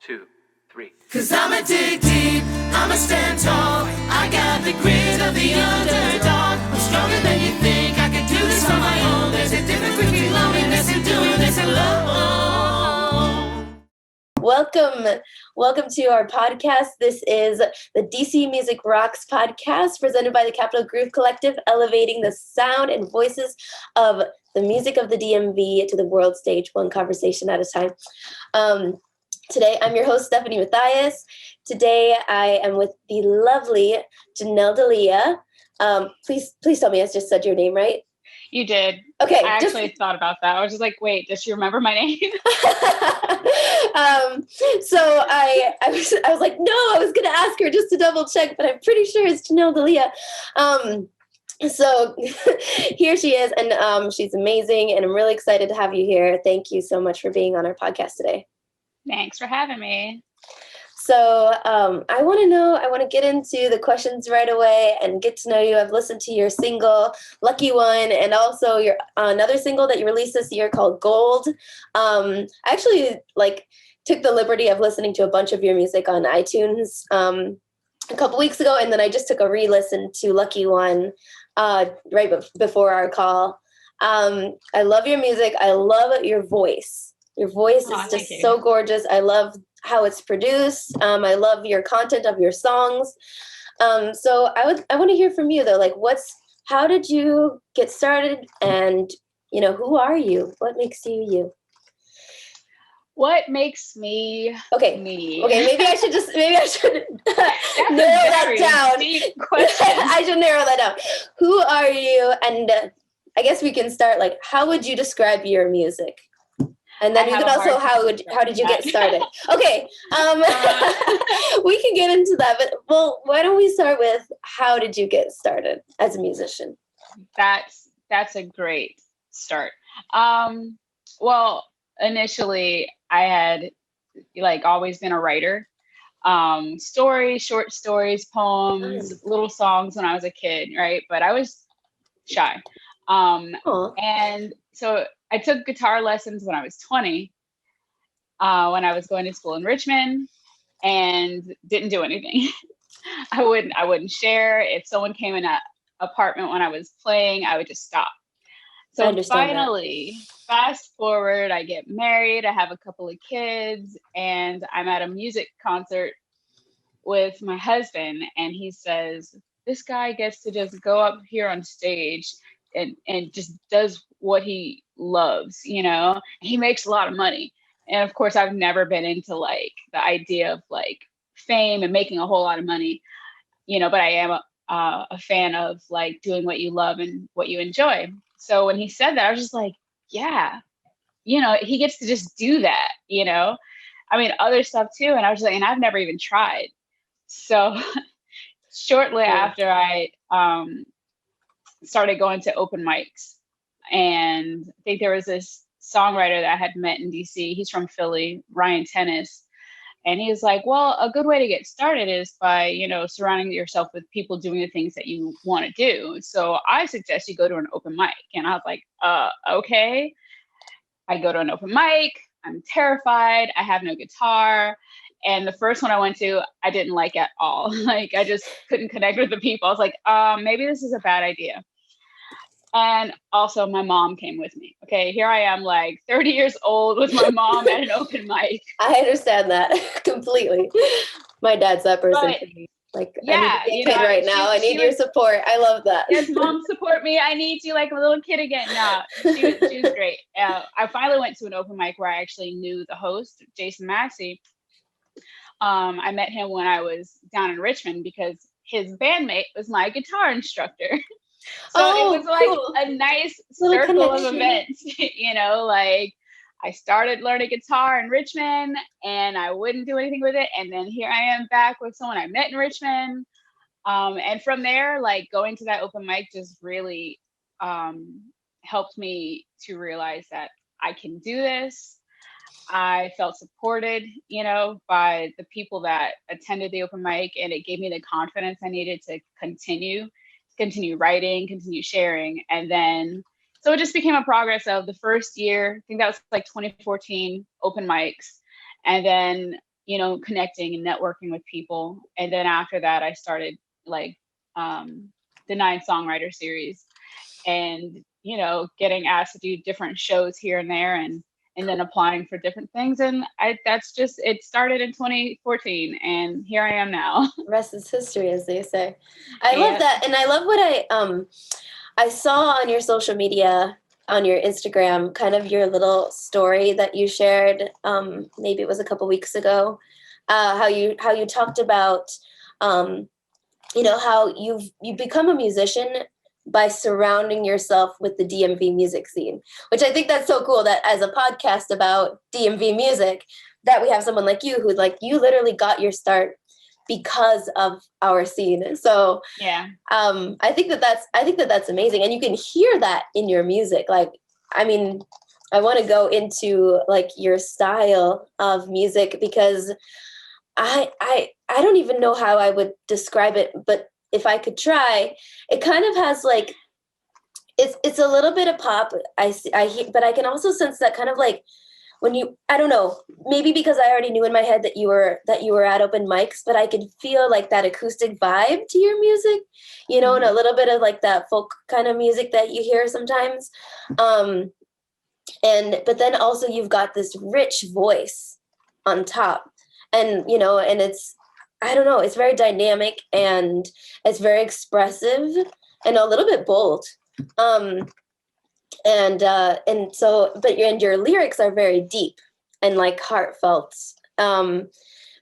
2, 3. 'Cause I'ma dig deep, I'ma stand tall. I got the grit of the underdog. I'm stronger than you think. I can do this on my own. There's a difference between loneliness and doing this alone. Welcome to our podcast. This is the DC Music Rocks podcast presented by the Capital Groove Collective, elevating the sound and voices of the music of the DMV to the world stage, one conversation at a time. Today, I'm your host, Stephanie Mathias. Today, I am with the lovely Jahnel Daliya. Please tell me I just said your name right. You did. Okay. I actually thought about that. I was just like, wait, does she remember my name? So I was like, no, I was going to ask her just to double check, but I'm pretty sure it's Jahnel Daliya. So here she is, and she's amazing, and I'm really excited to have you here. Thank you so much for being on our podcast today. Thanks for having me. So I want to get into the questions right away and get to know you. I've listened to your single, Lucky One, and also your another single that you released this year called Gold. I actually took the liberty of listening to a bunch of your music on iTunes a couple weeks ago, and then I just took a re-listen to Lucky One right before our call. I love your music. I love your voice. Your voice is just so gorgeous. I love how it's produced. I love your content of your songs. So I want to hear from you though. How did you get started? And who are you? What makes you you? What makes me me? Okay, maybe I should narrow that down. Deep question. I should narrow that down. Who are you? And I guess we can start how would you describe your music? And then you can also, how did you get started? Okay, we can get into that, but why don't we start with how did you get started as a musician? That's a great start. Well, initially I had always been a writer. Short stories, poems, little songs when I was a kid, right? But I was shy. And so I took guitar lessons when I was 20, when I was going to school in Richmond, and didn't do anything. I wouldn't share. If someone came in an apartment when I was playing, I would just stop. So finally, fast forward, I get married, I have a couple of kids, and I'm at a music concert with my husband, and he says, this guy gets to just go up here on stage and just does what he loves, he makes a lot of money. And of course, I've never been into the idea of fame and making a whole lot of money, but I am a fan of doing what you love and what you enjoy. So when he said that, I was just like, yeah, he gets to just do that, I mean, other stuff too. And I was like, and I've never even tried. So shortly after I started going to open mics, and I think there was this songwriter that I had met in DC. He's from Philly, Ryan Tennis. And he was like, well, a good way to get started is by, surrounding yourself with people doing the things that you want to do. So I suggest you go to an open mic. And I was like, okay. I go to an open mic. I'm terrified. I have no guitar. And the first one I went to, I didn't like at all. I just couldn't connect with the people. I was like, maybe this is a bad idea. And also my mom came with me. Okay, here I am 30 years old with my mom at an open mic. I understand that completely. My dad's that person. Yeah, I need a kid right now. I need your support. I love that. Yes, mom, support me. I need you like a little kid again. No, she was great. I finally went to an open mic where I actually knew the host, Jason Massey. I met him when I was down in Richmond because his bandmate was my guitar instructor. So it was cool. A nice circle of events, I started learning guitar in Richmond and I wouldn't do anything with it. And then here I am back with someone I met in Richmond. And from there, going to that open mic just really helped me to realize that I can do this. I felt supported, by the people that attended the open mic, and it gave me the confidence I needed to continue writing, continue sharing. And then, so it just became a progress of the first year, I think that was 2014 open mics. And then connecting and networking with people. And then after that, I started like the 9 Songwriter series, and getting asked to do different shows here and there, and then applying for different things. And it started in 2014, and here I am now. Rest is history, as they say. I love that. And I love what I saw on your social media, on your Instagram, kind of your little story that you shared, maybe it was a couple weeks ago, how you talked about, how you've become a musician by surrounding yourself with the DMV music scene, which I think that's so cool, that as a podcast about DMV music, that we have someone like you who, like, you literally got your start because of our scene. So yeah, I think that's amazing, and you can hear that in your music. Like, I mean, I want to go into like your style of music, because I don't even know how I would describe it, but if I could try, it kind of has like, it's a little bit of pop. I hear, but I can also sense that kind of like when I don't know, maybe because I already knew in my head that you were at open mics, but I could feel like that acoustic vibe to your music, and a little bit of like that folk kind of music that you hear sometimes. But then also you've got this rich voice on top, and and it's, I don't know, it's very dynamic, and it's very expressive and a little bit bold. And your lyrics are very deep and like heartfelt. So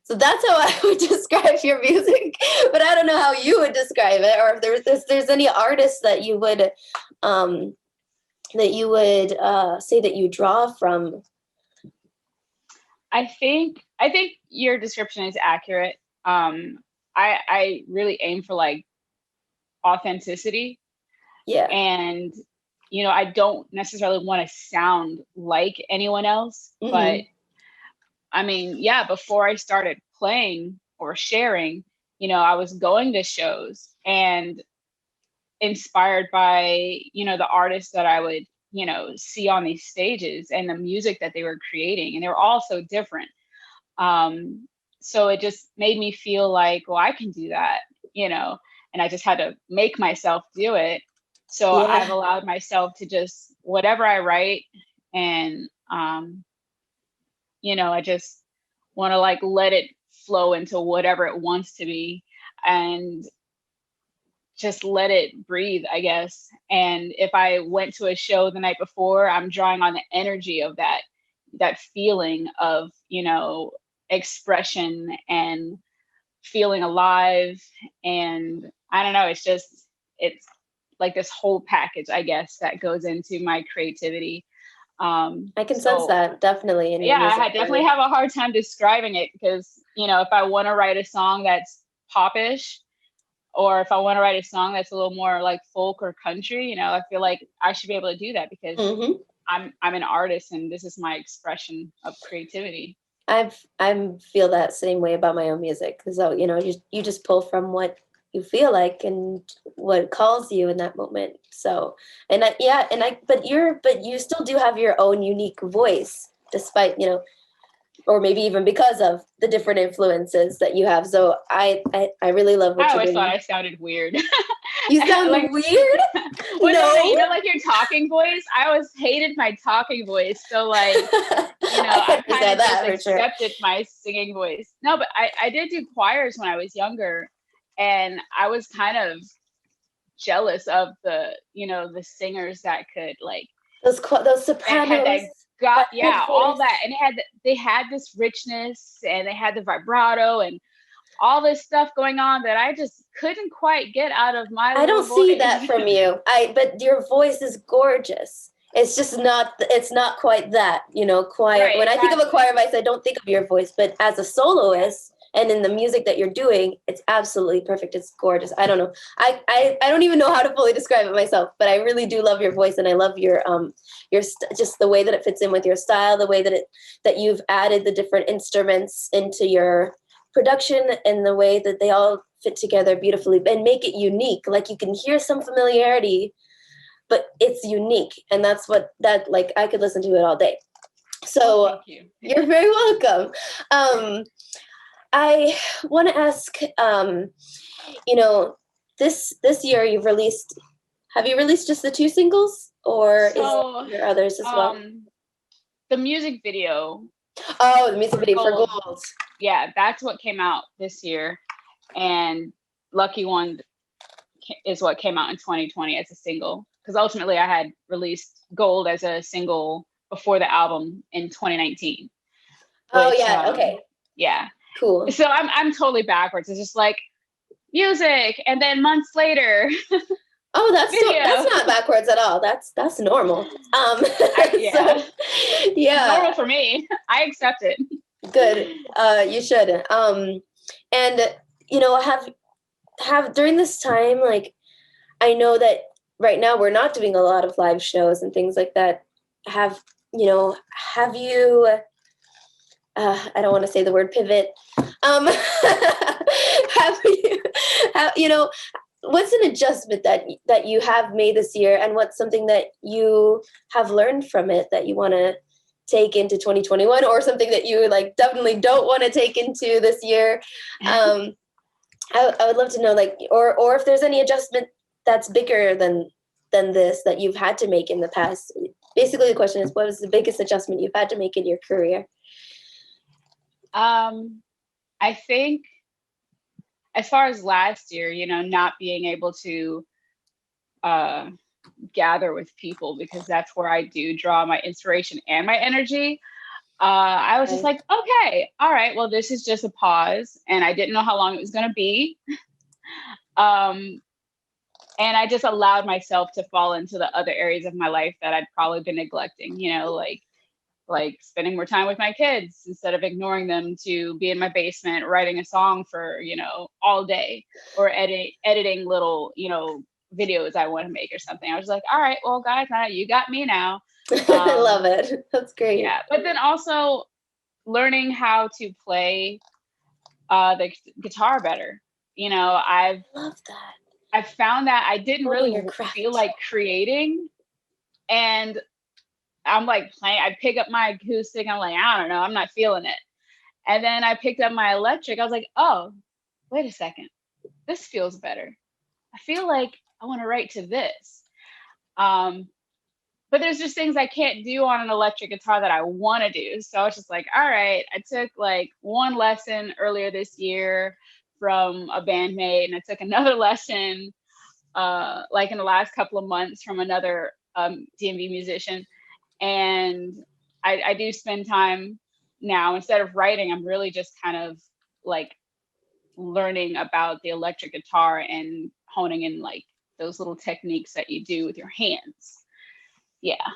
that's how I would describe your music, but I don't know how you would describe it, or if there's any artists that you would say that you draw from. I think your description is accurate. I really aim for like authenticity. Yeah. And I don't necessarily want to sound like anyone else, but I mean, yeah, before I started playing or sharing, I was going to shows and inspired by, the artists that I would, see on these stages, and the music that they were creating, and they were all so different. So it just made me feel like, well, I can do that, and I just had to make myself do it. So Yeah. I've allowed myself to just, whatever I write, and, I just want to like let it flow into whatever it wants to be, and just let it breathe, I guess. And if I went to a show the night before, I'm drawing on the energy of that feeling of, expression and feeling alive. And I don't know, it's like this whole package, I guess, that goes into my creativity. I can sense that definitely in your music. I definitely have a hard time describing it, because if I want to write a song that's popish, or if I want to write a song that's a little more like folk or country, I feel like I should be able to do that, because I'm an artist, and this is my expression of creativity. I feel that same way about my own music, because you just pull from what you feel like and what calls you in that moment. So, but you still do have your own unique voice, despite, or maybe even because of the different influences that you have. So I really love what I you're always doing. thought I sounded weird. You sound like, weird? Well, no. Like your talking voice. I always hated my talking voice. So like, I kind of just accepted my singing voice. No, but I did do choirs when I was younger, and I was kind of jealous of the singers that could like those sopranos. All that, and they had this richness, and they had the vibrato and all this stuff going on that I just couldn't quite get out of my I don't voice. see that from you. But your voice is gorgeous. It's just not quite that, choir. Right, when I think of a choir voice, I don't think of your voice, but as a soloist and in the music that you're doing, it's absolutely perfect. It's gorgeous. I don't know. I don't even know how to fully describe it myself, but I really do love your voice, and I love your just the way that it fits in with your style, the way that you've added the different instruments into your production, and the way that they all fit together beautifully and make it unique. Like, you can hear some familiarity, but it's unique, and that's I could listen to it all day. So thank you. You're very welcome. I want to ask, you know, this year have you released just the 2 singles, or is there others as well? The music video. Oh, the music video for Gold. Yeah, that's what came out this year. And Lucky One is what came out in 2020 as a single. Because ultimately I had released Gold as a single before the album in 2019. Oh, yeah. Okay. Yeah. Cool. So I'm totally backwards. It's just like music, and then months later. Oh, that's not backwards at all. That's normal. Yeah. So, yeah. Normal for me. I accept it. Good. You should. And you know, have during this time, like, I know that right now we're not doing a lot of live shows and things like that. Have you? I don't want to say the word pivot. What's an adjustment that you have made this year, and what's something that you have learned from it that you want to take into 2021, or something that you like definitely don't want to take into this year? I would love to know, like, or if there's any adjustment that's bigger than this that you've had to make in the past. Basically, the question is, what is the biggest adjustment you've had to make in your career? I think as far as last year, not being able to gather with people, because that's where I do draw my inspiration and my energy. I was just like, okay, all right, well, this is just a pause, and I didn't know how long it was going to be. And I just allowed myself to fall into the other areas of my life that I'd probably been neglecting, like spending more time with my kids instead of ignoring them, to be in my basement writing a song for, all day, or editing little, videos I want to make or something. I was like, all right, well, guys, now you got me now. I love it. That's great. Yeah. But then also learning how to play the guitar better. I love that. I found that I didn't really feel like creating, and I'm like playing, I pick up my acoustic, I'm like, I don't know, I'm not feeling it. And then I picked up my electric. I was like, oh, wait a second, this feels better. I feel like I want to write to this. But there's just things I can't do on an electric guitar that I want to do. So I was just like, all right, I took like one lesson earlier this year from a bandmate, and I took another lesson like in the last couple of months from another DMV musician. And I do spend time now, instead of writing, I'm really just kind of like learning about the electric guitar and honing in like those little techniques that you do with your hands. Yeah.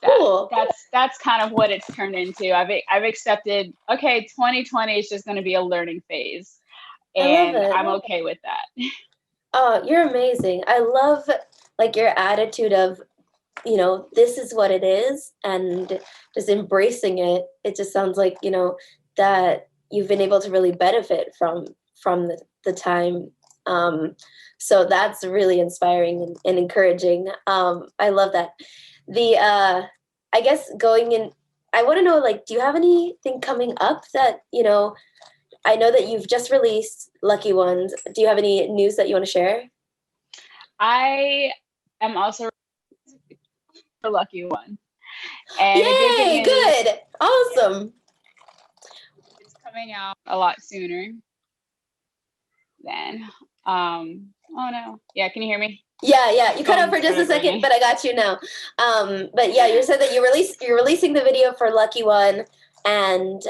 Cool. That's kind of what it's turned into. I've accepted, okay, 2020 is just going to be a learning phase, and I'm okay with that. Oh, you're amazing. I love like your attitude of, this is what it is, and just embracing it. It just sounds like, that you've been able to really benefit from the time. So that's really inspiring and encouraging. I love that. I guess going in, I want to know, like, do you have anything coming up that, I know that you've just released Lucky Ones. Do you have any news that you want to share? I am also a Lucky One. And yay, good. Awesome. It's coming out a lot sooner than, oh no. Yeah, can you hear me? Yeah. You cut out for just a second, but I got you now. But yeah, you said that you're releasing the video for Lucky One, and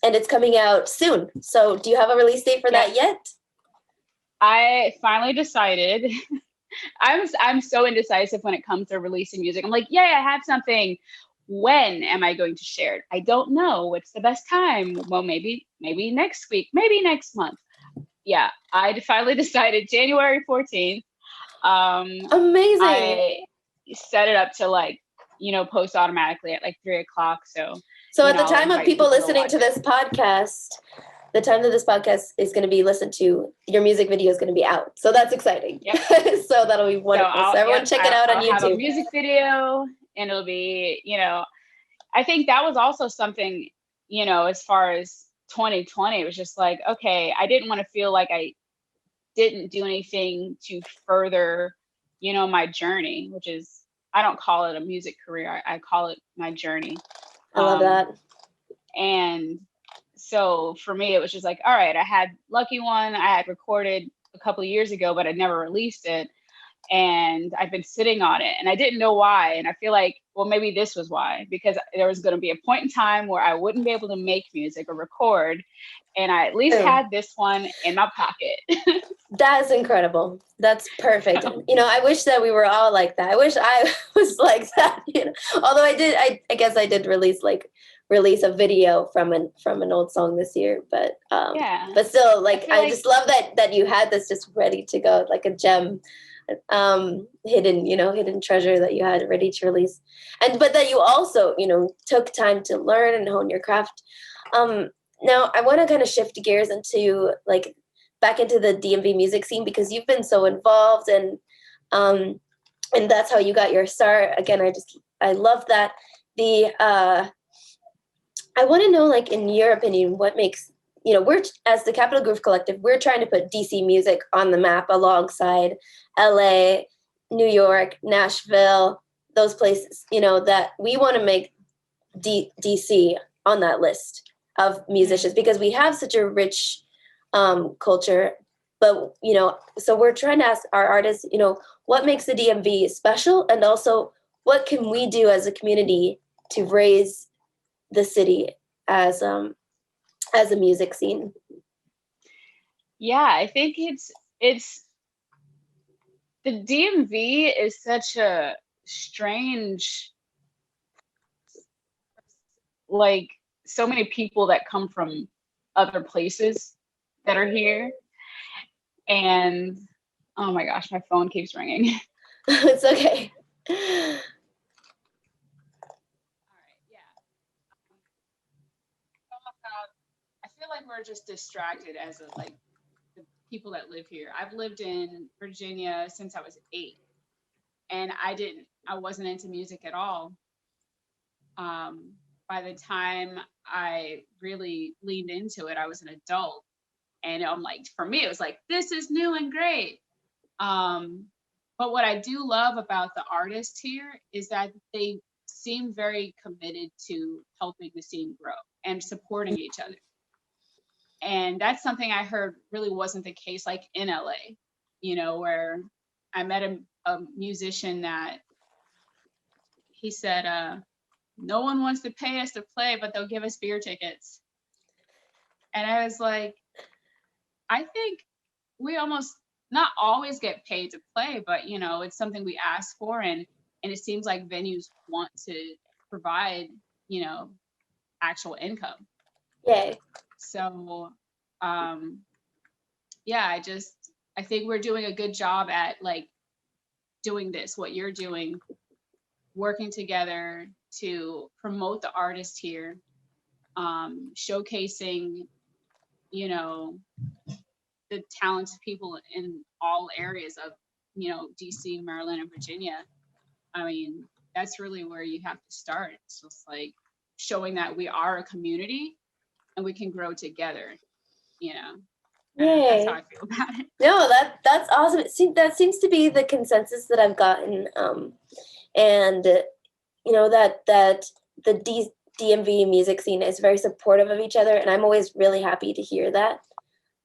it's coming out soon. So do you have a release date for that yet? I finally decided. I'm so indecisive when it comes to releasing music. I'm like, yay, I have something. When am I going to share it? I don't know. What's the best time? Well, maybe next week, maybe next month. Yeah, I finally decided January 14th. Amazing. I set it up to like, post automatically at like 3:00. So at the time of people listening to this podcast, the time that this podcast is going to be listened to, your music video is going to be out. So that's exciting. Yep. So that'll be wonderful. So everyone check it out on YouTube. I'll have a music video, and it'll be, I think that was also something, as far as 2020, it was just like, okay, I didn't want to feel like I didn't do anything to further, my journey, which is, I don't call it a music career. I call it my journey. I love that. And so for me, it was just like, all right, I had Lucky One, I had recorded a couple of years ago, but I never released it. And I've been sitting on it and I didn't know why. And I feel like, well, maybe this was why, because there was going to be a point in time where I wouldn't be able to make music or record. And I at least had this one in my pocket. That is incredible. That's perfect. I wish that we were all like that. I wish I was like that, although I guess I did release a video from an old song this year, but but still, like, I just love that you had this just ready to go, like a gem, hidden treasure that you had ready to release, but that you also took time to learn and hone your craft. Now I want to kind of shift gears into back into the DMV music scene, because you've been so involved, and that's how you got your start. Again, I love that. I want to know, in your opinion, what makes, we're, as the Capital Groove Collective, we're trying to put DC music on the map alongside LA, New York, Nashville, those places, that we want to make DC on that list of musicians, because we have such a rich culture. But, so we're trying to ask our artists, what makes the DMV special? And also, what can we do as a community to raise the city as a music scene? Yeah, I think it's the DMV is such a strange, so many people that come from other places that are here. And oh my gosh, my phone keeps ringing. It's okay. I feel like we're just distracted as the people that live here. I've lived in Virginia since I was 8, and I wasn't into music at all. By the time I really leaned into it, I was an adult, and I'm for me, it was this is new and great. But what I do love about the artists here is that they seem very committed to helping the scene grow and supporting each other. And that's something I heard really wasn't the case in LA, where I met a musician that he said, no one wants to pay us to play, but they'll give us beer tickets. And I was like, I think we almost not always get paid to play, but it's something we ask for, and it seems like venues want to provide, actual income. Yay. So, yeah, I think we're doing a good job at doing this, what you're doing, working together to promote the artist here, showcasing, the talented people in all areas of, DC, Maryland, and Virginia. I mean, that's really where you have to start. It's just showing that we are a community and we can grow together, That's how I feel about it. No, that's awesome. That seems to be the consensus that I've gotten. And that the DMV music scene is very supportive of each other, and I'm always really happy to hear that.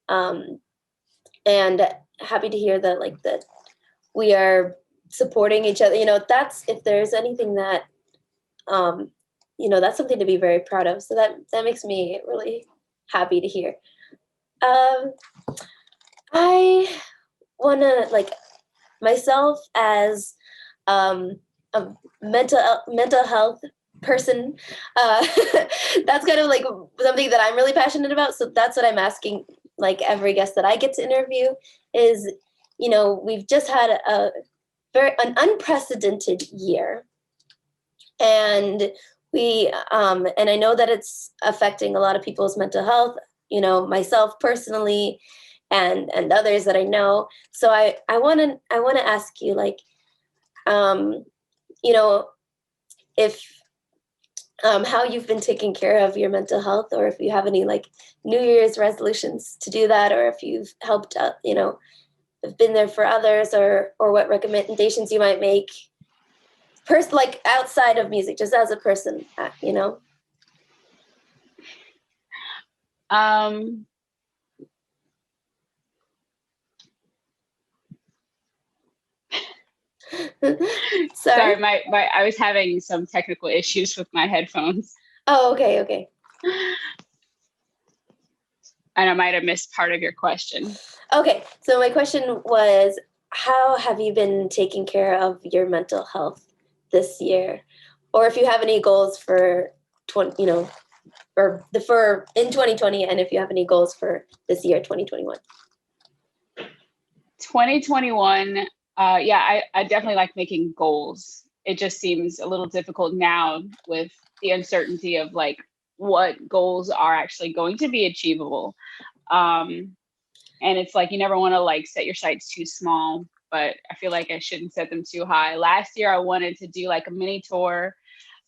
And happy to hear that that we are supporting each other. That's, if there's anything that that's something to be very proud of. So that makes me really happy to hear. I want to, myself as a mental health person, that's kind of something that I'm really passionate about. So that's what I'm asking every guest that I get to interview is, we've just had an unprecedented year, and and I know that it's affecting a lot of people's mental health, myself personally, and others that I know. So I want to ask you, if how you've been taking care of your mental health, or if you have any like New Year's resolutions to do that, or if you've helped out, have been there for others, or what recommendations you might make, like outside of music, just as a person, Sorry, my I was having some technical issues with my headphones. Oh, okay. And I might have missed part of your question. Okay, so my question was, how have you been taking care of your mental health this year? Or if you have any goals for in 2020, and if you have any goals for this year, 2021. 2021, I definitely like making goals. It just seems a little difficult now with the uncertainty of like what goals are actually going to be achievable. And it's like you never want to like set your sights too small, but I feel like I shouldn't set them too high. Last year I wanted to do like a mini tour,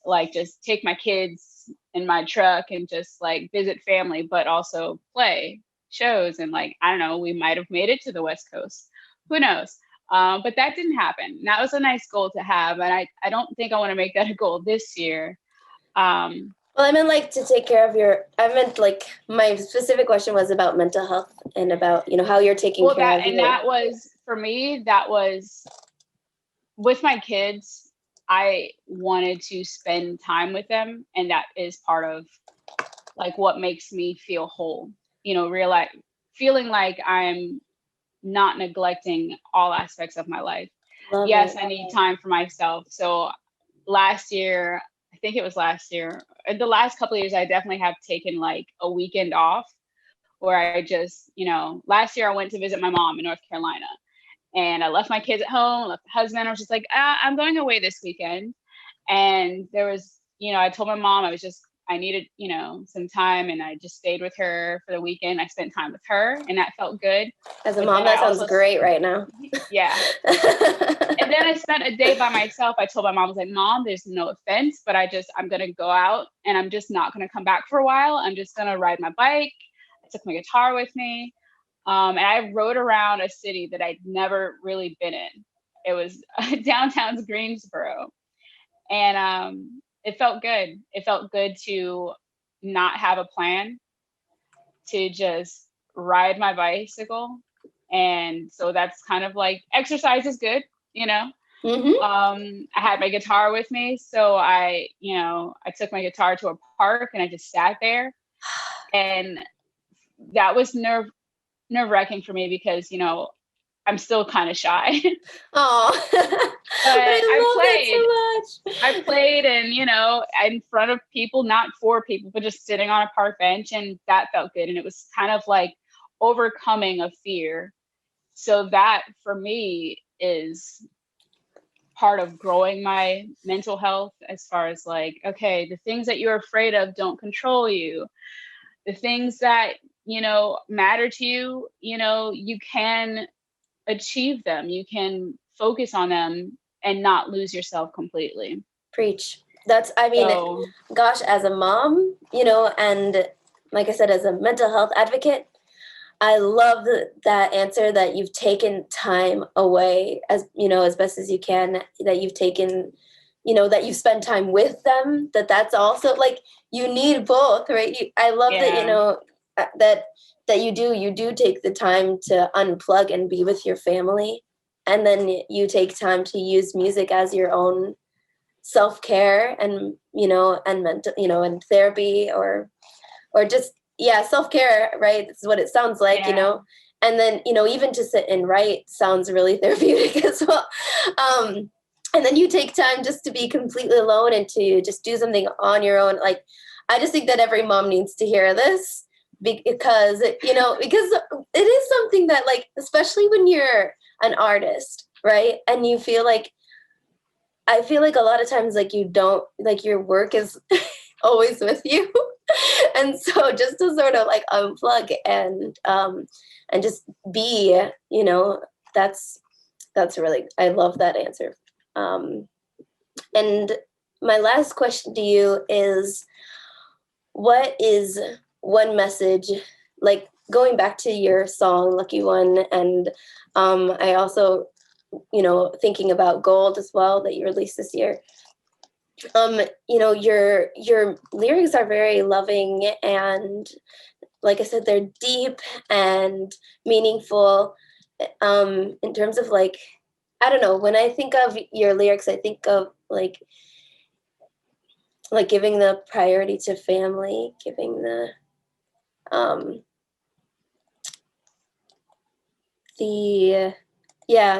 like just take my kids in my truck and just like visit family, but also play shows. And like, I don't know, we might have made it to the West Coast. Who knows? But that didn't happen. And that was a nice goal to have. And I don't think I want to make that a goal this year. Well, I meant like to take care of I meant like my specific question was about mental health and about, how you're taking care of that was, for me, that was with my kids. I wanted to spend time with them. And that is part of like what makes me feel whole, feeling like I'm not neglecting all aspects of my life. Yes, I need time for myself. So last year, I think it was last year, the last couple of years, I definitely have taken like a weekend off where I just, last year I went to visit my mom in North Carolina and I left my kids at home, left the husband. I was just like, I'm going away this weekend. And there was, I told my mom I needed, some time, and I just stayed with her for the weekend. I spent time with her and that felt good. As a mom, that sounds great right now. Yeah. And then I spent a day by myself. I told my mom, I was like, Mom, there's no offense, but I'm going to go out and I'm just not going to come back for a while. I'm just going to ride my bike. I took my guitar with me. And I rode around a city that I'd never really been in. It was downtown's Greensboro. And it felt good. It felt good to not have a plan, to just ride my bicycle. And so that's kind of like, exercise is good, Mm-hmm. I had my guitar with me. So I took my guitar to a park and I just sat there. And that was nerve-wracking for me because, I'm still kind of shy. Oh, but I played. So much. I played and, in front of people, not for people, but just sitting on a park bench. And that felt good. And it was kind of like overcoming a fear. So that for me is part of growing my mental health, as far as like, okay, the things that you're afraid of don't control you. The things that, matter to you, you can achieve them. You can focus on them and not lose yourself completely. Preach. Gosh, as a mom, and like I said, as a mental health advocate, I love that answer, that you've taken time away as best as you can, that you've taken, that you spend time with them, that's also like, you need both, right? I love that, that you do take the time to unplug and be with your family. And then you take time to use music as your own self-care and, and mental, and therapy or just, self-care, right? This is what it sounds like, and then, even to sit and write sounds really therapeutic as well. And then you take time just to be completely alone and to just do something on your own. Like, I just think that every mom needs to hear this because it is something that, like, especially when you're an artist, right? And you feel like, I feel like a lot of times, like, you don't, like, your work is always with you. And so just to sort of like unplug and just be, that's really, I love that answer. And my last question to you is, what is one message, like going back to your song Lucky One, and I also, thinking about Gold as well that you released this year. Your lyrics are very loving, and like I said, they're deep and meaningful. In terms of like, I don't know, when I think of your lyrics, I think of like giving the priority to family, giving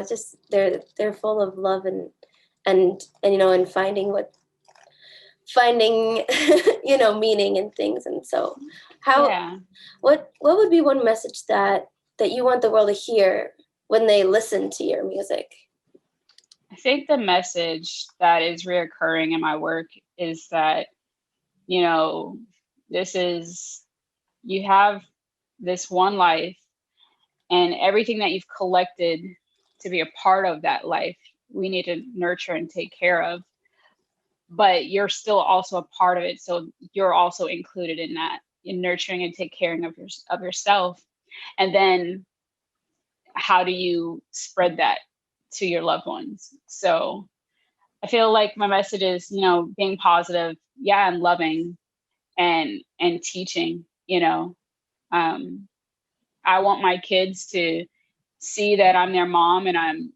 just they're full of love and finding meaning in things. And so what would be one message that you want the world to hear when they listen to your music? I think the message that is reoccurring in my work is that, you have this one life, and everything that you've collected to be a part of that life, we need to nurture and take care of. But you're still also a part of it. So you're also included in that, in nurturing and take care of yourself. And then how do you spread that to your loved ones? So I feel like my message is, being positive, and loving and teaching, I want my kids to see that I'm their mom and I'm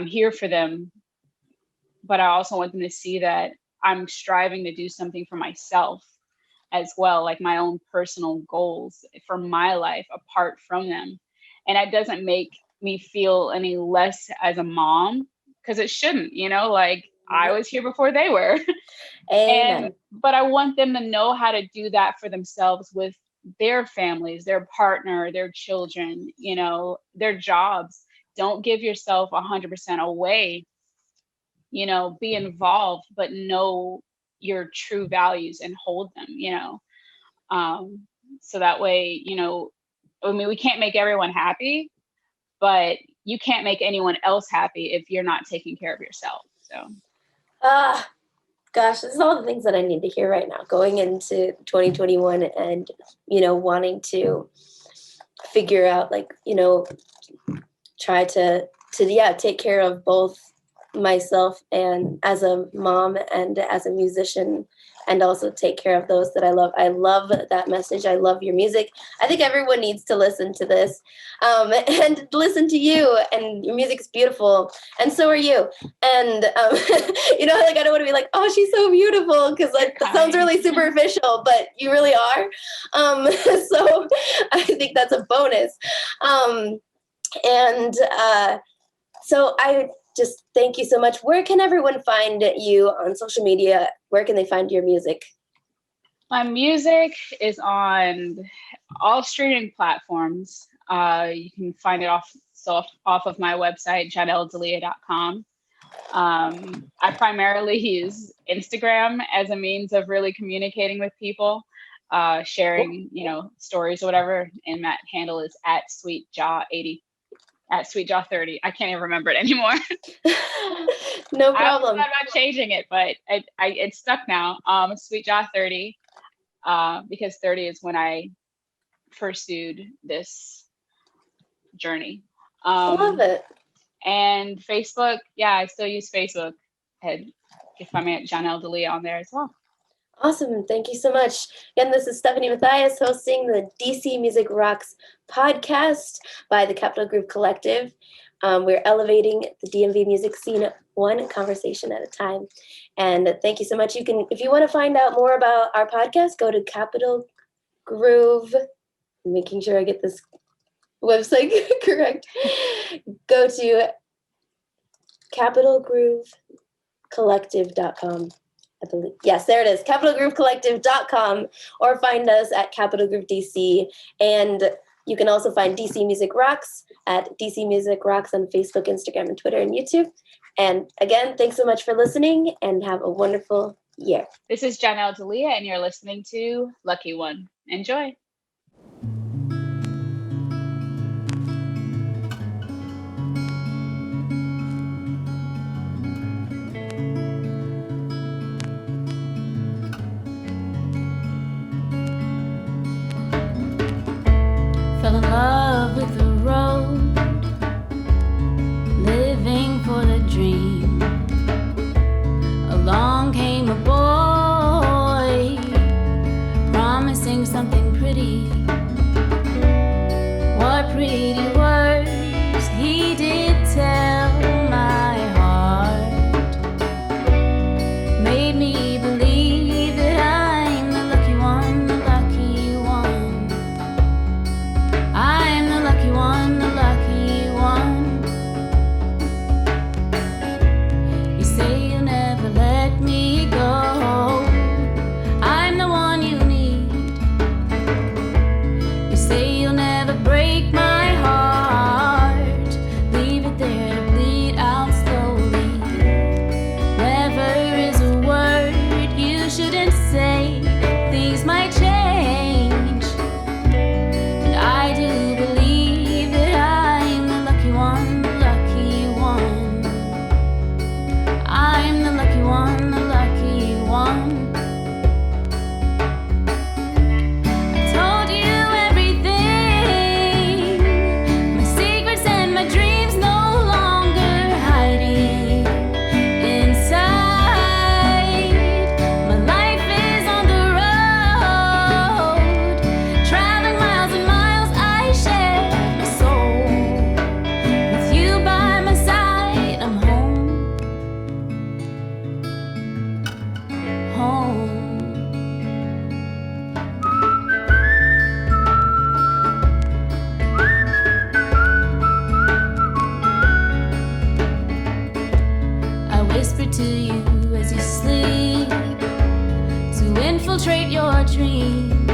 here for them. But I also want them to see that I'm striving to do something for myself as well, like my own personal goals for my life apart from them. And that doesn't make me feel any less as a mom, because it shouldn't, I was here before they were. But I want them to know how to do that for themselves with their families, their partner, their children, their jobs. Don't give yourself 100% away. Be involved, but know your true values and hold them, so that way, we can't make everyone happy, but you can't make anyone else happy if you're not taking care of yourself. So, gosh, this is all the things that I need to hear right now, going into 2021 and, wanting to figure out, try to take care of both myself and as a mom and as a musician, and also take care of those that I love. I love that message. I love your music. I think everyone needs to listen to this and listen to you, and your music's beautiful, and so are you. And I don't want to be like, oh, she's so beautiful, because that sounds really superficial, but you really are. So I think that's a bonus. So I just thank you so much. Where can everyone find you on social media? Where can they find your music? My music is on all streaming platforms. You can find it off of my website, JahnelDaliya.com. I primarily use Instagram as a means of really communicating with people, sharing, stories or whatever. And that handle is @SweetJaw80. @SweetJaw30. I can't even remember it anymore. No problem. I'm not changing it, but it's stuck now. SweetJaw30, because 30 is when I pursued this journey. I love it. And Facebook, I still use Facebook. And you can find me at Jahnel Daliya on there as well. Awesome. Thank you so much. Again, this is Stephanie Mathias hosting the DC Music Rocks podcast by the Capital Group Collective. We're elevating the DMV music scene one conversation at a time. And thank you so much. If you want to find out more about our podcast, go to Capital Groove. I'm making sure I get this website correct. Go to capitalgroovecollective.com. I believe. Yes, there it is. capitalgroovecollective.com, or find us at Capital Group DC. And you can also find DC Music Rocks at DC Music Rocks on Facebook, Instagram, and Twitter, and YouTube. And again, thanks so much for listening, and have a wonderful year. This is Jahnel Daliya, and you're listening to Lucky One. Enjoy. pretty. What pretty words he did tell my heart. Made me believe that I'm the lucky one, the lucky one. I'm the lucky one, the lucky one. You say you'll never let me go. I'm the one you need. You say you'll never break my heart. Leave it there to bleed out slowly. Never is a word you shouldn't say. Things might change. And I do believe that I'm the lucky one, the lucky one. I'm the lucky one, the lucky one. I told you everything, my secrets and my dreams no longer hiding inside. My life is on the road, traveling miles and miles. I share my soul with you by my side. I'm home, home. I whisper to you as you sleep to infiltrate your dream.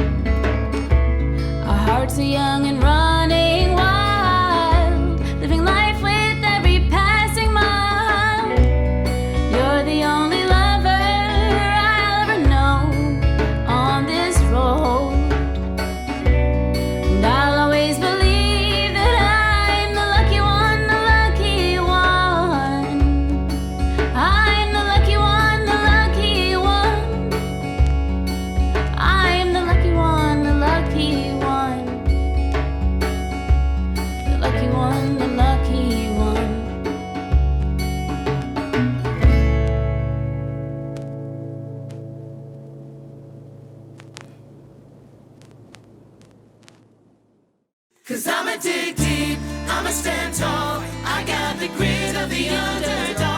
Our hearts are young and running wild, living life with every passing mile. You're the only lover I'll ever know on this road. And I'll always believe that I'm the lucky one, the lucky one. I'm the lucky one, the lucky one. I'm the lucky one, the lucky one. The lucky one, the lucky one. Cause I'ma dig deep, I'ma stand tall. I got the grit of the underdog.